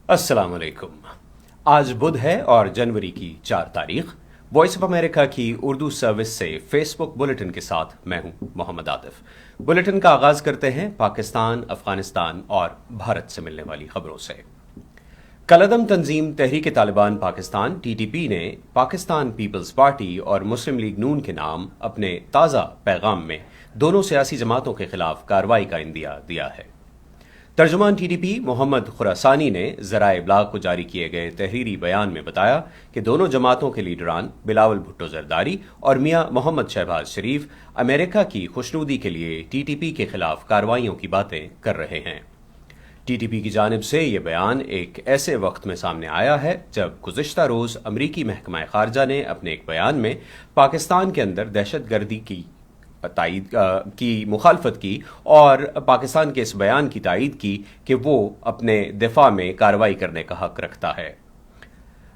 अस्सलाम वालेकुम। आज बुध है और जनवरी की 4 तारीख। वॉइस ऑफ अमेरिका की उर्दू सर्विस से फेसबुक बुलेटिन के साथ मैं हूं मोहम्मद आतिफ। बुलेटिन का आगाज करते हैं पाकिस्तान, अफगानिस्तान और भारत से मिलने वाली खबरों से। कलअदम तंजीम तहरीक तालिबान पाकिस्तान (TTP) ने पाकिस्तान पीपल्स पार्टी और मुस्लिम लीग नून के नाम अपने ताज़ा पैगाम में दोनों सियासी जमातों के खिलाफ कार्रवाई का इंदिया दिया है। तर्जुमान TTP मोहम्मद खुरासानी ने ज़राए इब्लाग को जारी किए गए तहरीरी बयान में बताया कि दोनों जमातों के लीडरान बिलावल भुट्टो जरदारी और मियां मोहम्मद शहबाज शरीफ अमेरिका की खुशनुदी के लिए TTP के खिलाफ कार्रवाइयों की बातें कर रहे हैं। TTP की जानिब से ये बयान एक ऐसे वक्त में सामने आया है जब गुज़िश्ता रोज़ अमरीकी महकमा ख़ारजा ने अपने एक बयान में पाकिस्तान के अंदर दहशतगर्दी की तायीद की मुखालफत की और पाकिस्तान के इस बयान की तायीद की कि वो अपने दिफा में कार्रवाई करने का हक रखता है।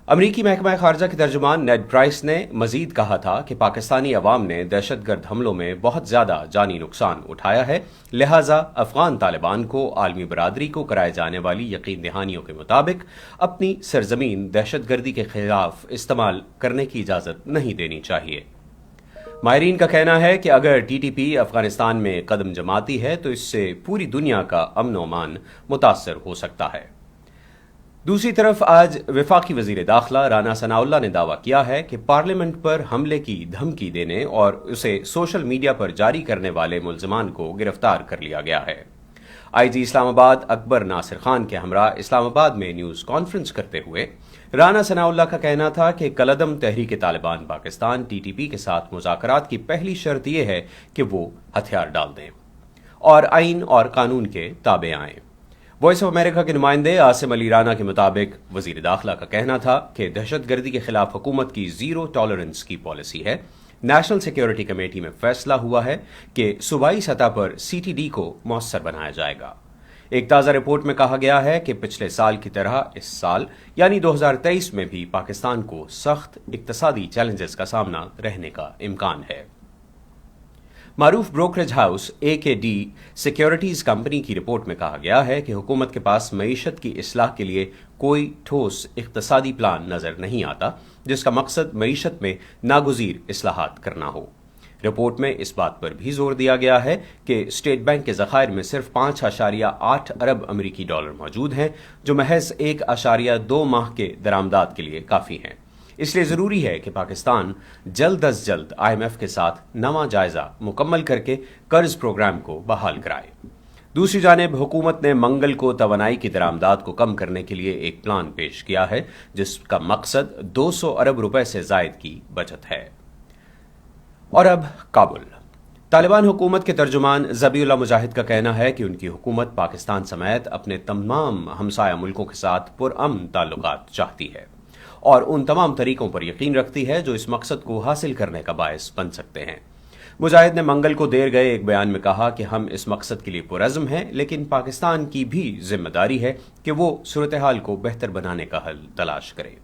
अमरीकी महकमा ख़ारजा के तर्जुमान नेड प्राइस ने मजीद कहा था कि पाकिस्तानी अवाम ने दहशतगर्द हमलों में बहुत ज़्यादा जानी नुकसान उठाया है, लिहाजा अफगान तालिबान को आलमी बरादरी को कराए जाने वाली यकीन दहानियों के मुताबिक अपनी सरजमीन दहशतगर्दी के खिलाफ इस्तेमाल करने की इजाज़त नहीं देनी चाहिए। माहिरीन का कहना है कि अगर TTP अफगानिस्तान में कदम जमाती है तो इससे पूरी दुनिया का अमन व अमान मुतासर हो सकता है। दूसरी तरफ आज वफाकी वजीर दाखिला राना सनाउल्लाह ने दावा किया है कि पार्लियामेंट पर हमले की धमकी देने और उसे सोशल मीडिया पर जारी करने वाले मुल्ज़िमान को गिरफ्तार कर लिया गया है। IG इस्लामाबाद अकबर नासिर खान के हमरा इस्लामाबाद में न्यूज़ कॉन्फ्रेंस करते हुए राना सनाउल्लाह का कहना था कि कलअदम तहरीक तालिबान पाकिस्तान TTP के साथ मुज़ाकरात की पहली शर्त यह है कि वो हथियार डाल दें और आइन और कानून के ताबे आएं। वॉइस ऑफ अमेरिका के नुमाइंदे आसिम अली राना के मुताबिक वजीर दाखिला का कहना था कि दहशतगर्दी के खिलाफ हुकूमत की ज़ीरो टॉलरेंस की पॉलिसी है। नेशनल सिक्योरिटी कमेटी में फैसला हुआ है कि सूबाई सतह पर CTD को मौसर बनाया जाएगा। एक ताज़ा रिपोर्ट में कहा गया है कि पिछले साल की तरह इस साल यानी 2023 में भी पाकिस्तान को सख्त इक्तसादी चैलेंजेस का सामना रहने का इम्कान है। मारूफ brokerage house AKD securities company की रिपोर्ट में कहा गया है कि हुकूमत के पास मईशत की इस्लाह के लिए कोई ठोस इक्तसादी प्लान नजर नहीं आता जिसका मकसद मईशत में नागुज़ीर इस्लाहात करना हो। रिपोर्ट में इस बात पर भी जोर दिया गया है कि स्टेट बैंक के ज़खायर में सिर्फ 5.8 अरब अमरीकी डॉलर मौजूद हैं, जो महज 1.2 माह के दरामदात के लिए काफ़ी हैं। इसलिए ज़रूरी है कि पाकिस्तान जल्द अज जल्द IMF के साथ नवा जायज़ा मुकम्मल करके कर्ज प्रोग्राम को बहाल कराए। दूसरी जानिब हुकूमत ने मंगल को तवानाई की दरामदात को कम करने के लिए एक प्लान पेश किया है जिसका मकसद 200 अरब रुपए से जायद की बचत है। और अब काबुल। तालिबान हुकूमत के तर्जुमान ज़बीउल्लाह मुजाहिद का कहना है कि उनकी हुकूमत पाकिस्तान समेत अपने तमाम हमसाया मुल्कों के साथ पुरअमन ताल्लुकात चाहती है और उन तमाम तरीकों पर यकीन रखती है जो इस मकसद को हासिल करने का बायस बन सकते हैं। मुजाहिद ने मंगल को देर गए एक बयान में कहा कि हम इस मकसद के लिए पुरज़्म हैं, लेकिन पाकिस्तान की भी जिम्मेदारी है कि वो सूरत हाल को बेहतर बनाने का हल तलाश करे।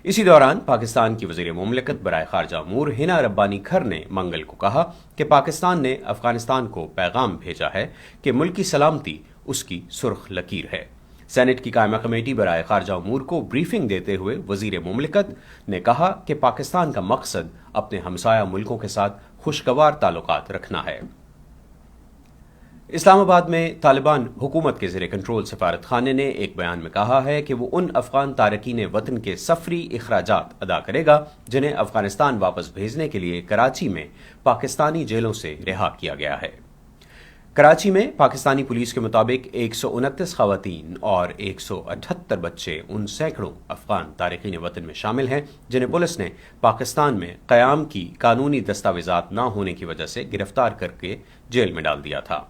इसी दौरान पाकिस्तान की वज़ीर मुमलिकत बराए ख़ारजा अमूर हिना रब्बानी खर ने मंगल को कहा कि पाकिस्तान ने अफगानिस्तान को पैगाम भेजा है कि मुल्की सलामती उसकी सुर्ख लकीर है। सेनेट की कायमा कमेटी बराए ख़ारजा अमूर को ब्रीफिंग देते हुए वज़ीर मुमलिकत ने कहा कि पाकिस्तान का मकसद अपने हमसाया मुल्कों के साथ खुशगवार ताल्लुकात रखना है। इस्लामाबाद में तालिबान हुकूमत के ज़ेरे कंट्रोल सफारत खाने ने एक बयान में कहा है कि वो उन अफगान तारकीन वतन के सफरी अखराजात अदा करेगा जिन्हें अफगानिस्तान वापस भेजने के लिए कराची में पाकिस्तानी जेलों से रिहा किया गया है। कराची में पाकिस्तानी पुलिस के मुताबिक 129 खवातीन और 178 बच्चे उन सैकड़ों अफगान तारकीन वतन में शामिल हैं जिन्हें पुलिस ने पाकिस्तान में क़याम की कानूनी दस्तावेजात न होने की वजह से गिरफ्तार करके जेल में डाल दिया था।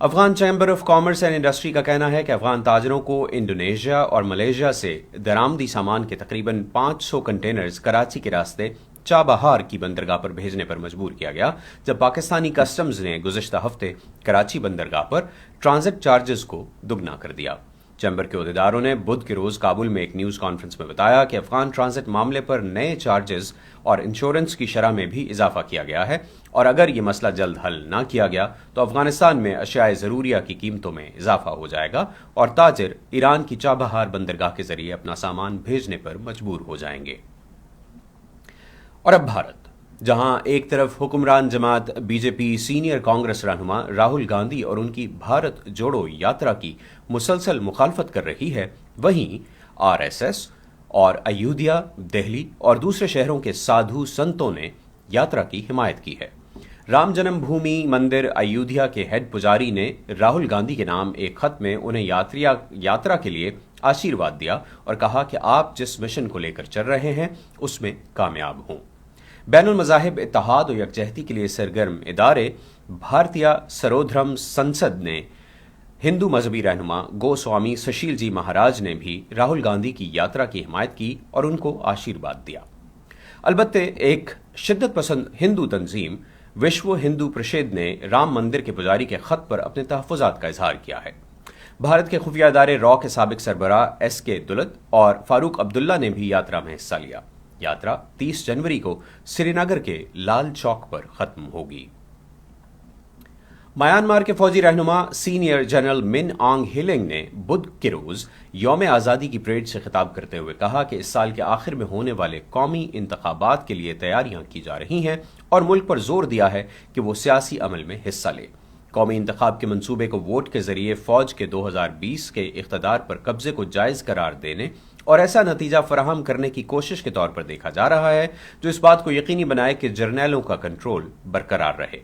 Afghan chamber of commerce and industry का कहना है कि अफगान ताजरों को इंडोनेशिया और मलेशिया से दरामदी सामान के तकरीबन 500 कंटेनर्स कराची के रास्ते चाबहार की बंदरगाह पर भेजने पर मजबूर किया गया, जब पाकिस्तानी कस्टम्स ने गुज़िश्ता हफ्ते कराची बंदरगाह पर ट्रांजिट चार्जेस को दुगना कर दिया। چیمبر کے عہدیداروں نے بدھ کے روز کابل میں ایک نیوز کانفرنس میں بتایا کہ افغان ٹرانزٹ معاملے پر نئے چارجز اور انشورنس کی شرح میں بھی اضافہ کیا گیا ہے، اور اگر یہ مسئلہ جلد حل نہ کیا گیا تو افغانستان میں اشیاء ضروریہ کی قیمتوں میں اضافہ ہو جائے گا اور تاجر ایران کی چابہار بندرگاہ کے ذریعے اپنا سامان بھیجنے پر مجبور ہو جائیں گے۔ اور اب بھارت، جہاں ایک طرف حکمران جماعت بی جے پی سینئر کانگریس رہنما راہل گاندھی اور ان کی بھارت جوڑو یاترا کی مسلسل مخالفت کر رہی ہے، وہیں آر ایس ایس اور ایودھیا، دہلی اور دوسرے شہروں کے سادھو سنتوں نے یاترا کی حمایت کی ہے۔ رام جنم بھومی مندر ایودھیا کے ہیڈ پجاری نے راہل گاندھی کے نام ایک خط میں انہیں یاترا کے لیے آشیرواد دیا اور کہا کہ آپ جس مشن کو لے کر چل رہے ہیں اس میں کامیاب ہوں۔ بین المذاہب اتحاد و یکجہتی کے لیے سرگرم ادارے بھارتیہ سرودھرم سنسد نے ہندو مذہبی رہنما گوسوامی سشیل جی مہاراج نے بھی راہل گاندھی کی یاترا کی حمایت کی اور ان کو آشیرواد دیا۔ البتہ ایک شدت پسند ہندو تنظیم وشو ہندو پرشد نے رام مندر کے پجاری کے خط پر اپنے تحفظات کا اظہار کیا ہے۔ بھارت کے خفیہ ادارے را کے سابق سربراہ ایس کے دلت اور فاروق عبداللہ نے بھی یاترا میں حصہ لیا۔ یاترا 30 جنوری کو سری نگر کے لال چوک پر ختم ہوگی۔ میانمار کے فوجی رہنما سینئر جنرل من آنگ ہیلنگ نے بدھ کے روز یوم آزادی کی پریڈ سے خطاب کرتے ہوئے کہا کہ اس سال کے آخر میں ہونے والے قومی انتخابات کے لیے تیاریاں کی جا رہی ہیں اور ملک پر زور دیا ہے کہ وہ سیاسی عمل میں حصہ لے۔ قومی انتخاب کے منصوبے کو ووٹ کے ذریعے فوج کے 2020 کے اقتدار پر قبضے کو جائز قرار دینے اور ایسا نتیجہ فراہم کرنے کی کوشش کے طور پر دیکھا جا رہا ہے جو اس بات کو یقینی بنائے کہ جرنیلوں کا کنٹرول برقرار رہے۔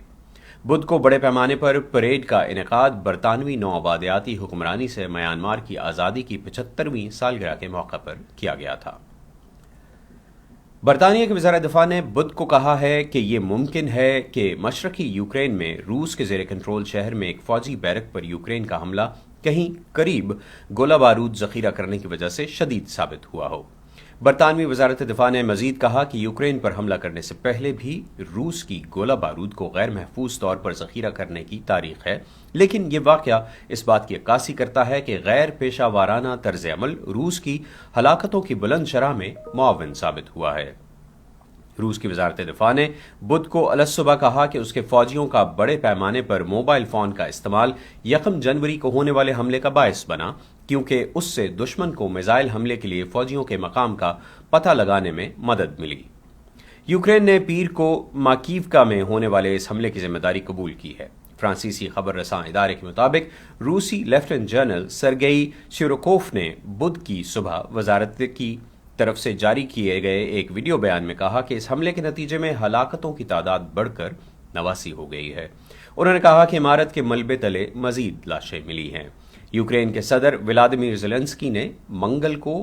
بدھ کو بڑے پیمانے پر پریڈ کا انعقاد برطانوی نوآبادیاتی حکمرانی سے میانمار کی آزادی کی 75ویں سالگرہ کے موقع پر کیا گیا تھا۔ برطانیہ کی وزارت دفاع نے بدھ کو کہا ہے کہ یہ ممکن ہے کہ مشرقی یوکرین میں روس کے زیر کنٹرول شہر میں ایک فوجی بیرک پر یوکرین کا حملہ کہیں قریب گولہ بارود ذخیرہ کرنے کی وجہ سے شدید ثابت ہوا ہو۔ برطانوی وزارت دفاع نے مزید کہا کہ یوکرین پر حملہ کرنے سے پہلے بھی روس کی گولہ بارود کو غیر محفوظ طور پر ذخیرہ کرنے کی تاریخ ہے، لیکن یہ واقعہ اس بات کی عکاسی کرتا ہے کہ غیر پیشہ وارانہ طرز عمل روس کی ہلاکتوں کی بلند شرح میں معاون ثابت ہوا ہے۔ روس کی وزارت دفاع نے بدھ کو الصبح کہا کہ اس کے فوجیوں کا بڑے پیمانے پر موبائل فون کا استعمال 1 جنوری کو ہونے والے حملے کا باعث بنا، کیونکہ اس سے دشمن کو میزائل حملے کے لیے فوجیوں کے مقام کا پتہ لگانے میں مدد ملی۔ یوکرین نے پیر کو ماکیوکا میں ہونے والے اس حملے کی ذمہ داری قبول کی ہے۔ فرانسیسی خبر رساں ادارے کے مطابق روسی لیفٹیننٹ جنرل سرگئی شیروکوف نے بدھ کی صبح وزارت کی طرف سے جاری کیے گئے ایک ویڈیو بیان میں کہا کہ اس حملے کے نتیجے میں ہلاکتوں کی تعداد بڑھ کر 89 ہو گئی ہے۔ انہوں نے کہا کہ عمارت کے ملبے تلے مزید لاشیں ملی ہیں۔ یوکرین کے صدر ولادیمیر زیلنسکی نے منگل کو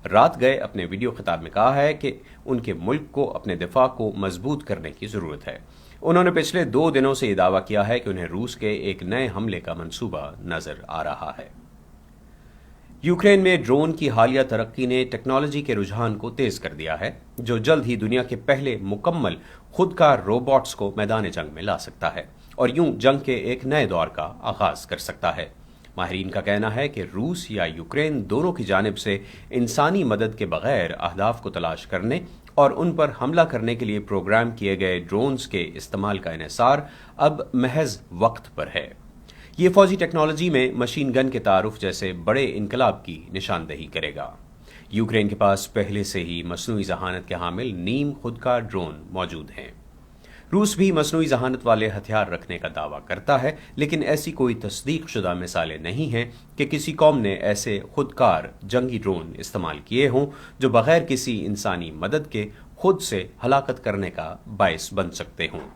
رات گئے اپنے ویڈیو خطاب میں کہا ہے کہ ان کے ملک کو اپنے دفاع کو مضبوط کرنے کی ضرورت ہے۔ انہوں نے پچھلے 2 دنوں سے یہ دعویٰ کیا ہے کہ انہیں روس کے ایک نئے حملے کا منصوبہ نظر آ رہا ہے۔ یوکرین میں ڈرون کی حالیہ ترقی نے ٹیکنالوجی کے رجحان کو تیز کر دیا ہے، جو جلد ہی دنیا کے پہلے مکمل خودکار روبوٹس کو میدان جنگ میں لا سکتا ہے اور یوں جنگ کے ایک نئے دور کا آغاز کر سکتا ہے۔ ماہرین کا کہنا ہے کہ روس یا یوکرین دونوں کی جانب سے انسانی مدد کے بغیر اہداف کو تلاش کرنے اور ان پر حملہ کرنے کے لیے پروگرام کیے گئے ڈرونز کے استعمال کا انحصار اب محض وقت پر ہے۔ یہ فوجی ٹیکنالوجی میں مشین گن کے تعارف جیسے بڑے انقلاب کی نشاندہی کرے گا۔ یوکرین کے پاس پہلے سے ہی مصنوعی ذہانت کے حامل نیم خودکار ڈرون موجود ہیں۔ روس بھی مصنوعی ذہانت والے ہتھیار رکھنے کا دعویٰ کرتا ہے، لیکن ایسی کوئی تصدیق شدہ مثالیں نہیں ہیں کہ کسی قوم نے ایسے خودکار جنگی ڈرون استعمال کیے ہوں جو بغیر کسی انسانی مدد کے خود سے ہلاکت کرنے کا باعث بن سکتے ہوں۔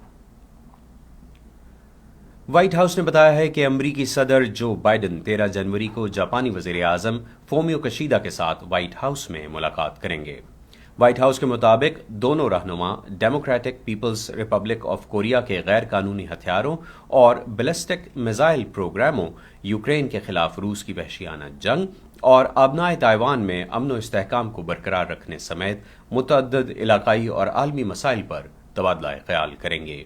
وائٹ ہاؤس نے بتایا ہے کہ امریکی صدر جو بائیڈن 13 جنوری کو جاپانی وزیر اعظم فومیو کشیدا کے ساتھ وائٹ ہاؤس میں ملاقات کریں گے۔ وائٹ ہاؤس کے مطابق دونوں رہنما Democratic People's Republic of Korea کے غیر قانونی ہتھیاروں اور بیلسٹک میزائل پروگراموں، یوکرین کے خلاف روس کی وحشیانہ جنگ اور آبنائے تائیوان میں امن و استحکام کو برقرار رکھنے سمیت متعدد علاقائی اور عالمی مسائل پر تبادلہ خیال کریں گے۔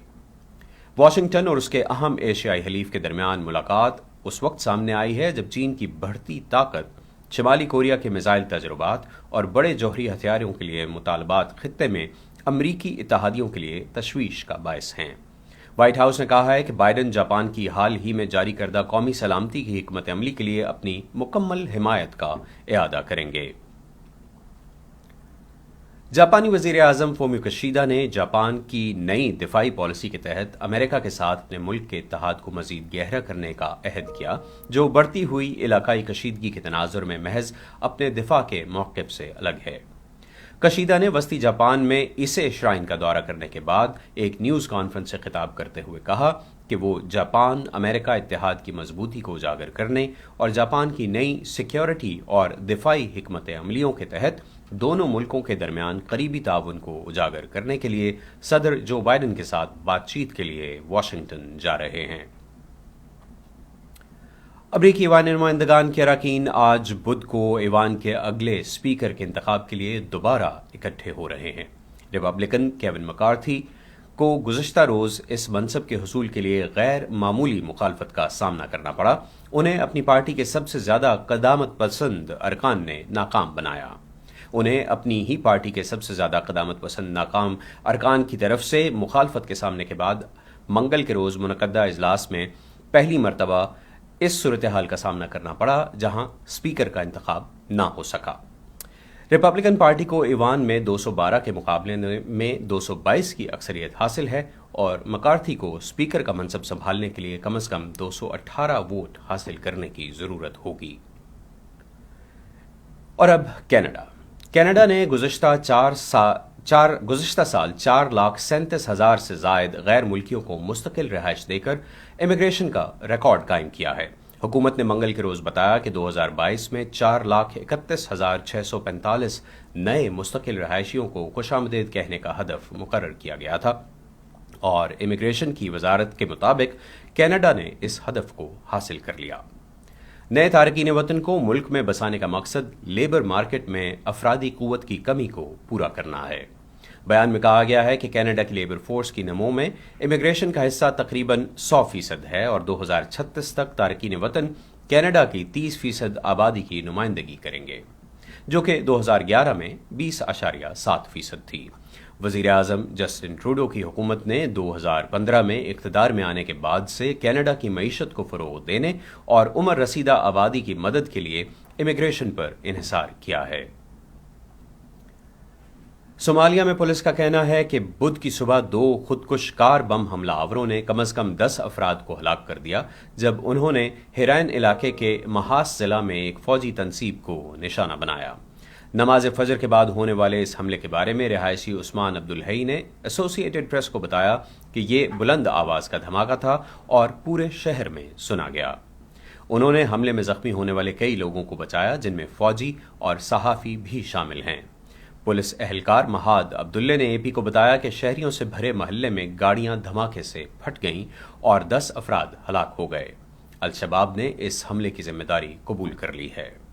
واشنگٹن اور اس کے اہم ایشیائی حلیف کے درمیان ملاقات उस वक्त सामने आई है जब चीन की बढ़ती ताकत शिमाली कोरिया के मिसाइल तजुर्बात और बड़े जौहरी हथियारों के लिए मुतालबात खित्ते में अमरीकी इत्तेहादियों के लिए तशवीश का बायस हैं। व्हाइट हाउस ने कहा है कि बाइडन जापान की हाल ही में जारी करदा कौमी सलामती की हिकमत अमली के लिए अपनी मुकम्मल हिमायत का इआदा करेंगे। जापानी वजीर आजम फोमियो किशीदा ने जापान की नई दिफाई पॉलिसी के तहत अमेरिका के साथ अपने मुल्क के इत्तेहाद को मजीद गहरा करने का अहद किया, जो बढ़ती हुई इलाकाई कशीदगी के तनाजुर में महज अपने दिफा के मौक़िफ़ से अलग है। कशीदा ने वस्ती जापान में इसे श्राइन का दौरा करने के बाद एक न्यूज़ कॉन्फ्रेंस से खिताब करते हुए कहा कि वो जापान अमेरिका इत्तेहाद की मजबूती को उजागर करने और जापान की नई सिक्योरिटी और दिफाई हिकमत अमलियों के तहत दोनों मुल्कों के दरमियान करीबी ताउन को उजागर करने के लिए सदर जो बाइडन के साथ बातचीत के लिए वाशिंगटन जा रहे हैं। अमरीकी ईवान नुमाइंदगान के अरकान आज बुध को ईवान के अगले स्पीकर के इंतखाब के लिए दोबारा इकट्ठे हो रहे हैं। रिपब्लिकन केविन मैकार्थी को गुज़श्ता रोज़ इस मनसब के हुसूल के लिए गैर मामूली मुखालफत का सामना करना पड़ा। उन्हें अपनी पार्टी के सबसे ज़्यादा क़दामत पसंद अरकान ने नाकाम बनाया। उन्हें अपनी ही पार्टी के सबसे ज़्यादा क़दामत पसंद नाकाम अरकान की तरफ से मुखालफत के सामने के बाद मंगल के रोज़ मुनक़दा इजलास में पहली मरतबा इस सूरत हाल का सामना करना पड़ा जहां स्पीकर का इंतखाब ना हो सका। रिपब्लिकन पार्टी को ईवान में 212 के मुकाबले में 222 की अक्सरियत हासिल है और मैकार्थी को स्पीकर का मनसब संभालने के लिए कम से कम 218 वोट हासिल करने की ज़रूरत होगी। और अब कनाडा ने गुज़श्ता साल 4,37,000 से जायद गैर मुल्कियों को मुस्तकिल रिहाइश देकर इमिग्रेशन का रिकॉर्ड कायम किया है। हुकूमत ने मंगल के रोज़ बताया कि 2022 में 4,31,645 नए मुस्तकिल रिहायशियों को खुशामदीद कहने का हदफ मुकर्रर किया गया था और इमिग्रेशन की वजारत के मुताबिक कनाडा ने इस हदफ को हासिल कर लिया। नए तारकीन वतन को मुल्क में बसाने का मकसद लेबर मार्केट में अफरादी कुव्वत की कमी को पूरा करना है। बयान में कहा गया है कि कनाडा की लेबर फोर्स की नमो में इमिग्रेशन का हिस्सा तकरीबन 100% है और 2036 तक तारकीन वतन कनाडा की 30% आबादी की नुमाइंदगी करेंगे, जो कि 2011 में 20.7% थी। वज़ीर आज़म जस्टिन ट्रूडो की हुकूमत ने 2015 में इक़्तिदार में आने के बाद से कनाडा की मईशत को फ़रोग़ देने और उम्र रसीदा आबादी की मदद के लिए इमिग्रेशन पर इन्हिसार किया है। सोमालिया में पुलिस का कहना है कि बुध की सुबह 2 खुदकुश कार बम हमलावरों ने कम से कम 10 अफराद को हलाक कर दिया जब उन्होंने हिरैन इलाके के महास जिला में एक फौजी तनसीब को निशाना बनाया। नमाज फजर के बाद होने वाले इस हमले के बारे में रिहायशी उस्मान अब्दुल हई ने एसोसिएटेड प्रेस को बताया कि ये बुलंद आवाज़ का धमाका था और पूरे शहर में सुना गया। उन्होंने हमले में जख्मी होने वाले कई लोगों को बचाया, जिनमें फौजी और सहाफ़ी भी शामिल हैं। पुलिस एहलकार महाद अब्दुल्ले ने एपी को बताया कि शहरियों से भरे महल्ले में गाड़ियां धमाके से फट गईं और 10 अफराद हलाक हो गए। अल-शबाब ने इस हमले की जिम्मेदारी कबूल कर ली है।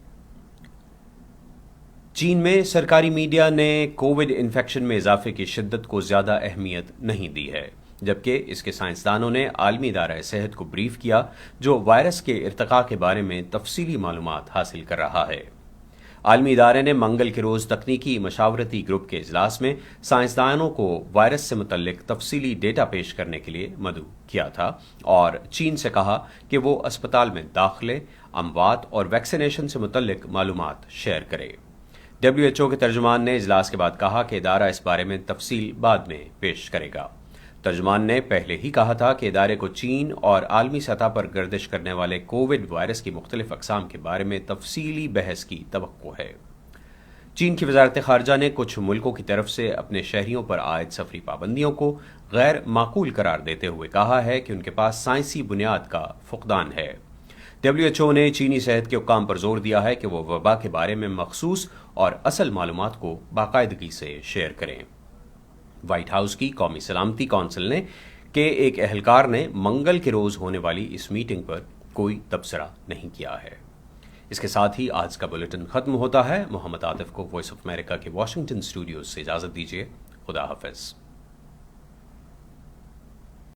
चीन में सरकारी मीडिया ने कोविड इन्फेक्शन में इजाफे की शिद्दत को ज्यादा अहमियत नहीं दी है, जबकि इसके साइंसदानों ने आलमी इदारा सेहत को ब्रीफ किया जो वायरस के इर्तिका के बारे में तफसीली मालूमात हासिल कर रहा है। आलमी इदारे ने मंगल के रोज़ तकनीकी मशावरती ग्रुप के इजलास में साइंसदानों को वायरस से मुतल्लिक तफसीली डेटा पेश करने के लिए मदऊ किया था और चीन से कहा कि वो अस्पताल में दाखिले, अमवात और वैक्सीनेशन से मुतल्लिक मालूमात शेयर करे। WHO के तर्जुमान ने इजलास के बाद कहा कि इदारा इस बारे में तफसील बाद में पेश करेगा। तर्जुमान ने पहले ही कहा था कि इदारे को चीन और आलमी सतह पर गर्दिश करने वाले कोविड वायरस की मुख्तलिफ अक़साम के बारे में तफसीली बहस की तवक्को है। चीन की वज़ारत ख़ारजा ने कुछ मुल्कों की तरफ से अपने शहरियों पर आयद सफरी पाबंदियों को गैर माकूल करार देते हुए कहा है कि उनके पास साइंसी बुनियाद का फुक़दान है। WHO ने चीनी सेहत के हुक्काम पर जोर दिया है कि वो वबा के बारे में मखसूस और असल मालूमात को बाकायदगी से शेयर करें। व्हाइट हाउस की कौमी सलामती कौंसिल ने के एक एहलकार ने मंगल के रोज़ होने वाली इस मीटिंग पर कोई तबसरा नहीं किया है। इसके साथ ही आज का बुलेटिन खत्म होता है। मोहम्मद आतिफ को वॉइस ऑफ अमेरिका के वाशिंगटन स्टूडियोज से इजाज़त दीजिए। खुदा हाफिज़।